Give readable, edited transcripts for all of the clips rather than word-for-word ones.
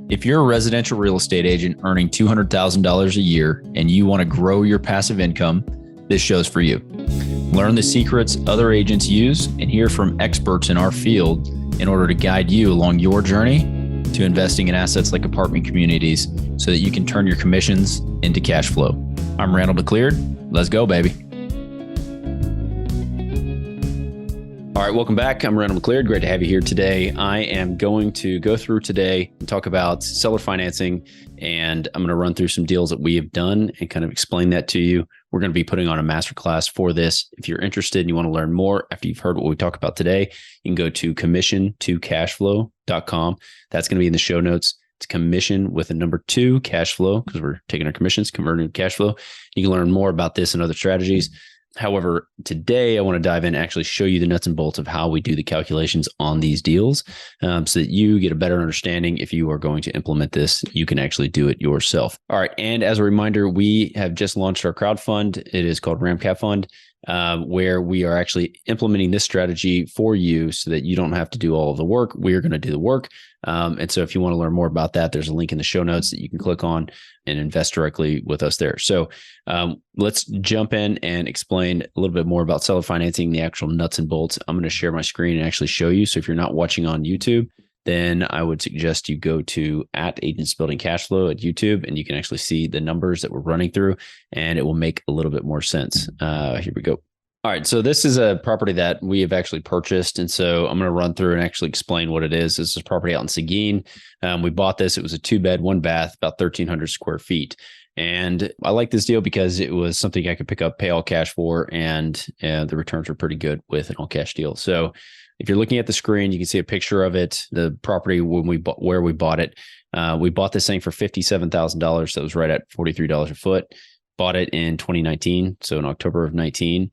If you're a residential real estate agent earning $200,000 a year and you want to grow your passive income, this show's for you. Learn the secrets other agents use and hear from experts in our field in order to guide you along your journey to investing in assets like apartment communities so that you can turn your commissions into cash flow. I'm Randall McLeod. Let's go, baby. All right, welcome back. I'm Randall McLeod. Great to have you here today. I am going to go through today and talk about seller financing, and I'm going to run through some deals that we have done and kind of explain that to you. We're going to be putting on a masterclass for this. If you're interested and you want to learn more after you've heard what we talk about today, you can go to commission2cashflow.com. That's going to be in the show notes. It's commission with a number 2 cash flow, because we're taking our commissions, converting to cash flow. You can learn more about this and other strategies. However, today I want to dive in and actually show you the nuts and bolts of how we do the calculations on these deals so that you get a better understanding. If you are going to implement this, you can actually do it yourself. All right. And as a reminder, we have just launched our crowdfund. It is called RamCap Fund, where we are actually implementing this strategy for you so that you don't have to do all of the work. We're going to do the work. And so if you want to learn more about that, there's a link in the show notes that you can click on and invest directly with us there. So let's jump in and explain a little bit more about seller financing, the actual nuts and bolts. I'm going to share my screen and actually show you. So if you're not watching on YouTube, then I would suggest you go to @AgentsBuildingCashFlow at YouTube, and you can actually see the numbers that we're running through, and it will make a little bit more sense. Here we go. All right. So this is a property that we have actually purchased. And so I'm going to run through and actually explain what it is. This is a property out in Seguin. We bought this. It was a 2-bed, 1-bath, about 1,300 square feet. And I like this deal because it was something I could pick up, pay all cash for, and the returns were pretty good with an all cash deal. So if you're looking at the screen, you can see a picture of it, the property where we bought it. We bought this thing for $57,000. That was right at $43 a foot. Bought it in 2019. So in October of 19.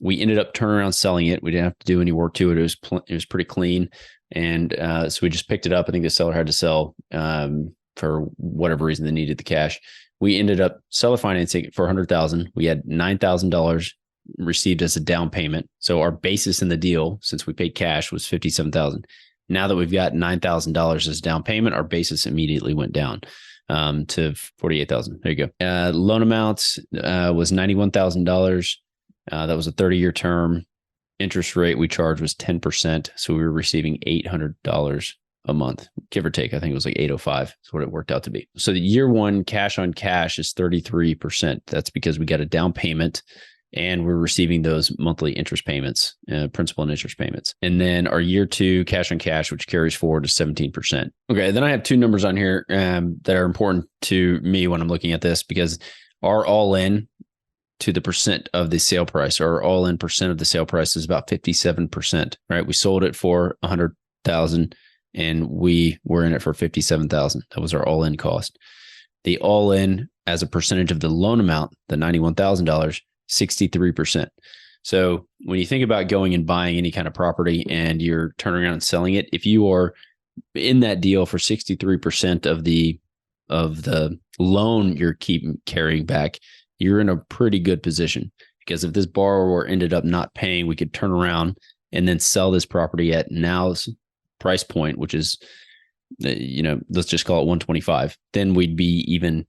We ended up turning around selling it. We didn't have to do any work to it. It was pretty clean. And so we just picked it up. I think the seller had to sell for whatever reason they needed the cash. We ended up seller financing it for $100,000. We had $9,000 received as a down payment. So our basis in the deal, since we paid cash, was $57,000. Now that we've got $9,000 as down payment, our basis immediately went down to $48,000. There you go. Loan amount was $91,000. That was a 30-year term. Interest rate we charged was 10%. So we were receiving $800 a month, give or take. I think it was like 805 is what it worked out to be. So the year one cash on cash is 33%. That's because we got a down payment and we're receiving those monthly interest payments, principal and interest payments. And then our year 2 cash on cash, which carries forward to 17%. Okay. Then I have 2 numbers on here that are important to me when I'm looking at this, because our all in to the percent of the sale price, or all in percent of the sale price, is about 57%, right? We sold it for $100,000 and we were in it for $57,000. That was our all in cost. The all in as a percentage of the loan amount, the $91,000, 63%. So when you think about going and buying any kind of property and you're turning around and selling it, if you are in that deal for 63% of the loan you're carrying back, you're in a pretty good position, because if this borrower ended up not paying, we could turn around and then sell this property at now's price point, which is, let's just call it 125. Then we'd be even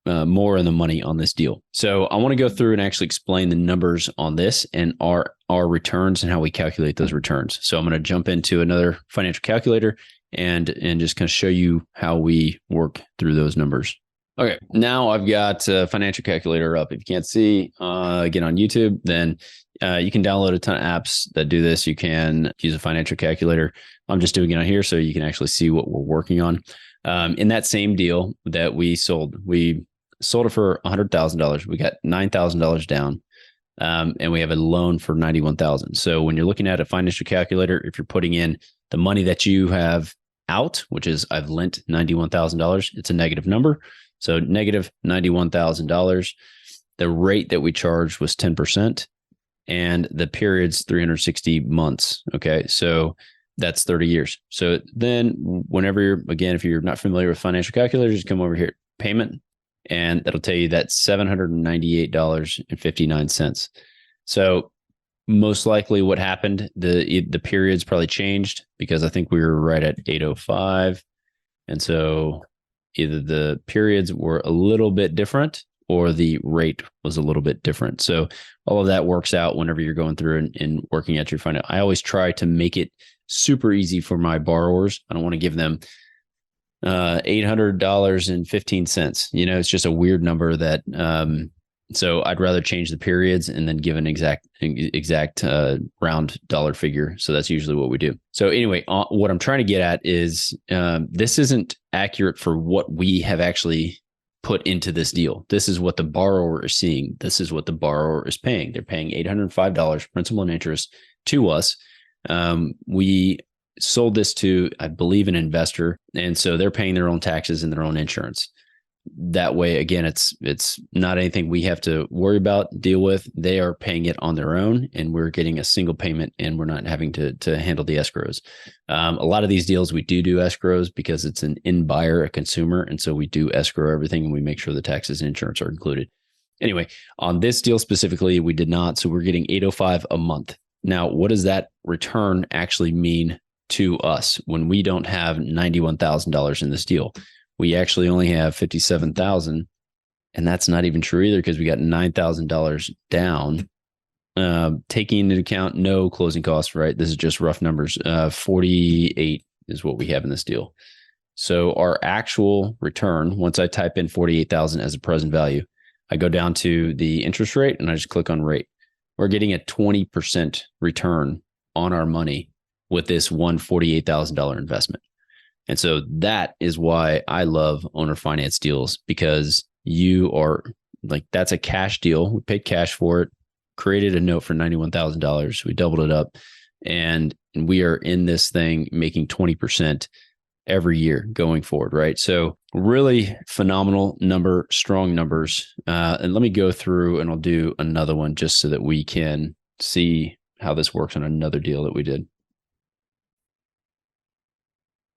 more in the money on this deal. So I want to go through and actually explain the numbers on this and our returns and how we calculate those returns. So I'm going to jump into another financial calculator and just kind of show you how we work through those numbers. Okay, now I've got a financial calculator up. If you can't see, again on YouTube, then you can download a ton of apps that do this. You can use a financial calculator. I'm just doing it on here so you can actually see what we're working on. In that same deal that we sold it for $100,000. We got $9,000 down, and we have a loan for $91,000. So when you're looking at a financial calculator, if you're putting in the money that you have out, which is I've lent $91,000, it's a negative number. So negative $91,000. The rate that we charged was 10%, and the period's 360 months. Okay. So that's 30 years. So then whenever if you're not familiar with financial calculators, just come over here, payment, and that'll tell you that $798.59. So most likely what happened, the period's probably changed, because I think we were right at 805. And so either the periods were a little bit different or the rate was a little bit different. So all of that works out whenever you're going through and working at your final. I always try to make it super easy for my borrowers. I don't want to give them $800.15. It's just a weird number that, so I'd rather change the periods and then give an exact round dollar figure. So that's usually what we do. So anyway, what I'm trying to get at is this isn't accurate for what we have actually put into this deal. This is what the borrower is seeing. This is what the borrower is paying. They're paying $805 principal and interest to us. We sold this to, I believe, an investor. And so they're paying their own taxes and their own insurance. That way, again, it's not anything we have to worry about, deal with. They are paying it on their own, and we're getting a single payment, and we're not having to handle the escrows. A lot of these deals, we do escrows because it's an end buyer, a consumer. And so we do escrow everything, and we make sure the taxes and insurance are included. Anyway, on this deal specifically, we did not. So we're getting $805 a month. Now, what does that return actually mean to us when we don't have $91,000 in this deal? We actually only have $57,000, and that's not even true either because we got $9,000 down, taking into account no closing costs. Right, this is just rough numbers. 48 is what we have in this deal. So our actual return, once I type in 48,000 as a present value, I go down to the interest rate and I just click on rate. We're getting a 20% return on our money with this $148,000 investment. And so that is why I love owner finance deals, because you are like, that's a cash deal. We paid cash for it, created a note for $91,000. We doubled it up, and we are in this thing making 20% every year going forward. Right. So really phenomenal number, strong numbers. And let me go through and I'll do another one just so that we can see how this works on another deal that we did.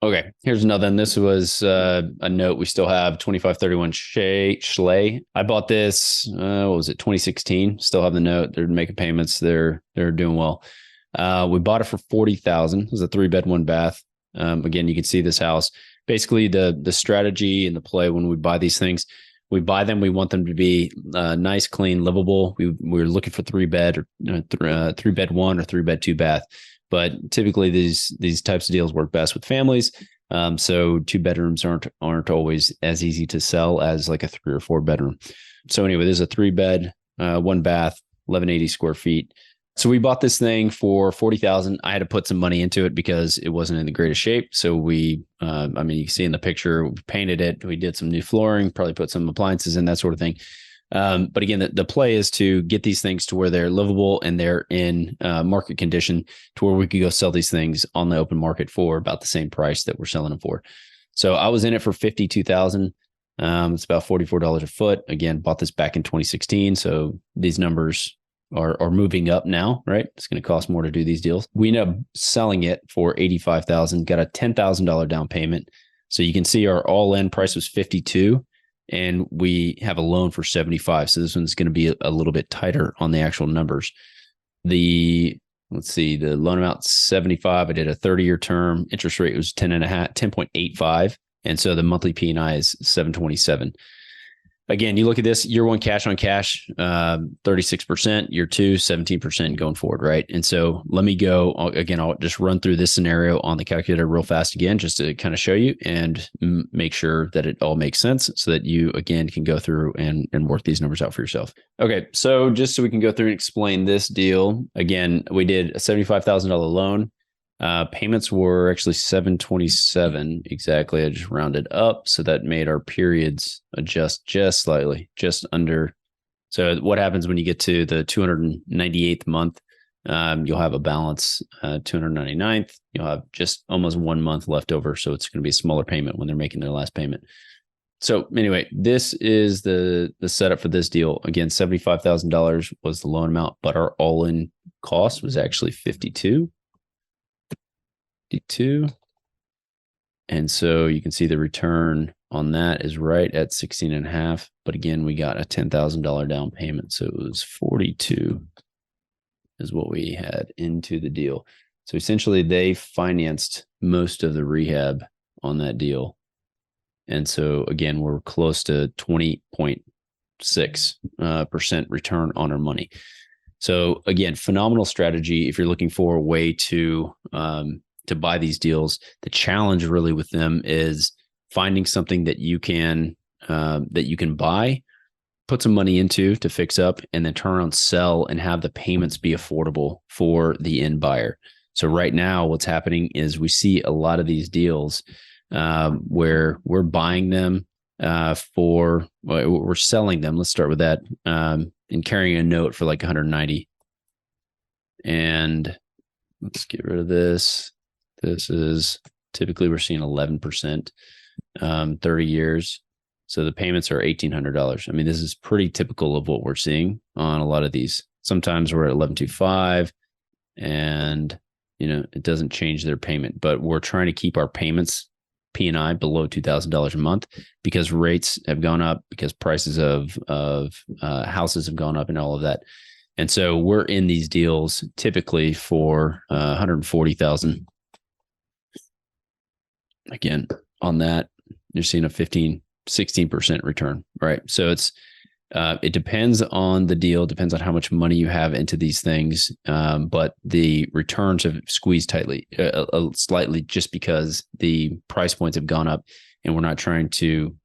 Okay, here's another. And this was a note. We still have 2531 Schley. I bought this, what was it, 2016. Still have the note. They're making payments. They're doing well. We bought it for $40,000. It was a 3-bed, 1-bath. Again, you can see this house. Basically, the strategy and the play when we buy these things, we buy them. We want them to be nice, clean, livable. We're looking for 3-bed or 3-bed 1 or 3-bed 2-bath. But typically these types of deals work best with families. So 2 bedrooms aren't always as easy to sell as like a 3 or 4 bedroom. So anyway, there's a 3-bed, 1-bath, 1,180 square feet. So we bought this thing for $40,000. I had to put some money into it because it wasn't in the greatest shape. So we, you can see in the picture, we painted it. We did some new flooring, probably put some appliances in, that sort of thing. But again, the play is to get these things to where they're livable and they're in market condition to where we could go sell these things on the open market for about the same price that we're selling them for. So I was in it for $52,000. It's about $44 a foot. Again, bought this back in 2016. So these numbers are moving up now, right? It's going to cost more to do these deals. We ended up selling it for $85,000, got a $10,000 down payment. So you can see our all-in price was $52,000. And we have a loan for $75,000. So this one's going to be a little bit tighter on the actual numbers. The loan amount $75,000. I did a 30-year term. Interest rate was 10.85. And so the monthly P&I is $727. Again, you look at this, year 1 cash on cash, 36%, year 2, 17% going forward, right? And so let me go, again, I'll just run through this scenario on the calculator real fast again, just to kind of show you and make sure that it all makes sense so that you, again, can go through and work these numbers out for yourself. Okay, so just so we can go through and explain this deal, again, we did a $75,000 loan. Payments were actually $727 exactly. I just rounded up. So that made our periods adjust just slightly, just under. So what happens when you get to the 298th month, you'll have a balance, 299th, you'll have just almost 1 month left over. So it's going to be a smaller payment when they're making their last payment. So anyway, this is the setup for this deal. Again, $75,000 was the loan amount, but our all-in cost was actually $52,000. And so you can see the return on that is right at 16.5. But again, we got a $10,000 down payment. So it was 42 is what we had into the deal. So essentially they financed most of the rehab on that deal. And so again, we're close to 20.6% return on our money. So again, phenomenal strategy. If you're looking for a way to buy these deals, the challenge really with them is finding something that you can buy, put some money into to fix up, and then turn around, sell, and have the payments be affordable for the end buyer. So right now, what's happening is we see a lot of these deals where we're buying them we're selling them. Let's start with that, and carrying a note for like 190. And let's get rid of this. This is typically we're seeing 11%, 30 years. So the payments are $1,800. I mean, this is pretty typical of what we're seeing on a lot of these. Sometimes we're at 11.25, and it doesn't change their payment, but we're trying to keep our payments P&I below $2,000 a month because rates have gone up, because prices of houses have gone up, and all of that. And so we're in these deals typically for $140,000. Again, on that, you're seeing a 16% return, right? So it depends on the deal, depends on how much money you have into these things. But the returns have squeezed tightly, slightly, just because the price points have gone up, and we're not trying to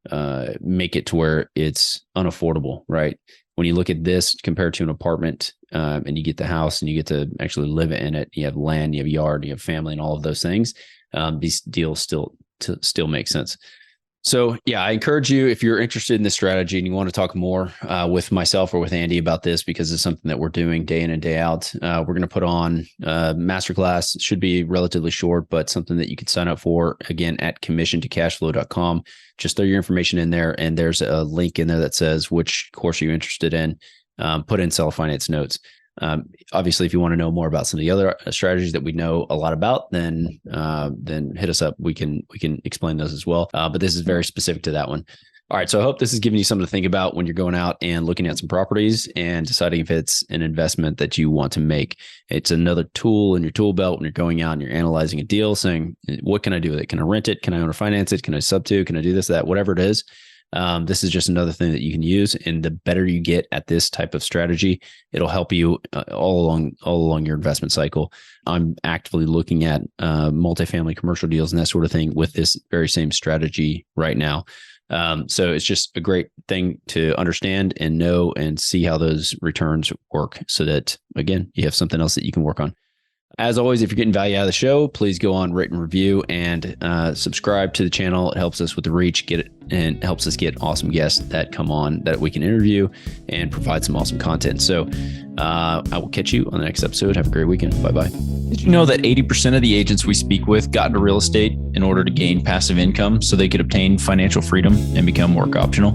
make it to where it's unaffordable, right? When you look at this compared to an apartment, and you get the house and you get to actually live in it, you have land, you have yard, you have family, and all of those things, these deals still make sense. So yeah, I encourage you, if you're interested in this strategy and you want to talk more with myself or with Andy about this, because it's something that we're doing day in and day out. We're going to put on a masterclass. It should be relatively short, but something that you could sign up for, again, at commissiontocashflow.com. Just throw your information in there, and there's a link in there that says which course are you interested in. Put in seller finance notes. Obviously, if you want to know more about some of the other strategies that we know a lot about, then hit us up. We can explain those as well. But this is very specific to that one. All right. So I hope this is giving you something to think about when you're going out and looking at some properties and deciding if it's an investment that you want to make. It's another tool in your tool belt when you're going out and you're analyzing a deal, saying, what can I do with it? Can I rent it? Can I own or finance it? Can I sub to? Can I do this, that, whatever it is? This is just another thing that you can use. And the better you get at this type of strategy, it'll help you all along your investment cycle. I'm actively looking at multifamily commercial deals and that sort of thing with this very same strategy right now. So it's just a great thing to understand and know and see how those returns work, so that, again, you have something else that you can work on. As always, if you're getting value out of the show, please go on, rate and review, and subscribe to the channel. It helps us with the reach, and helps us get awesome guests that come on that we can interview and provide some awesome content. So I will catch you on the next episode. Have a great weekend. Bye-bye. Did you know that 80% of the agents we speak with got into real estate in order to gain passive income so they could obtain financial freedom and become work optional?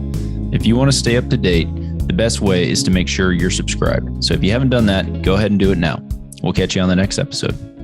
If you want to stay up to date, the best way is to make sure you're subscribed. So if you haven't done that, go ahead and do it now. We'll catch you on the next episode.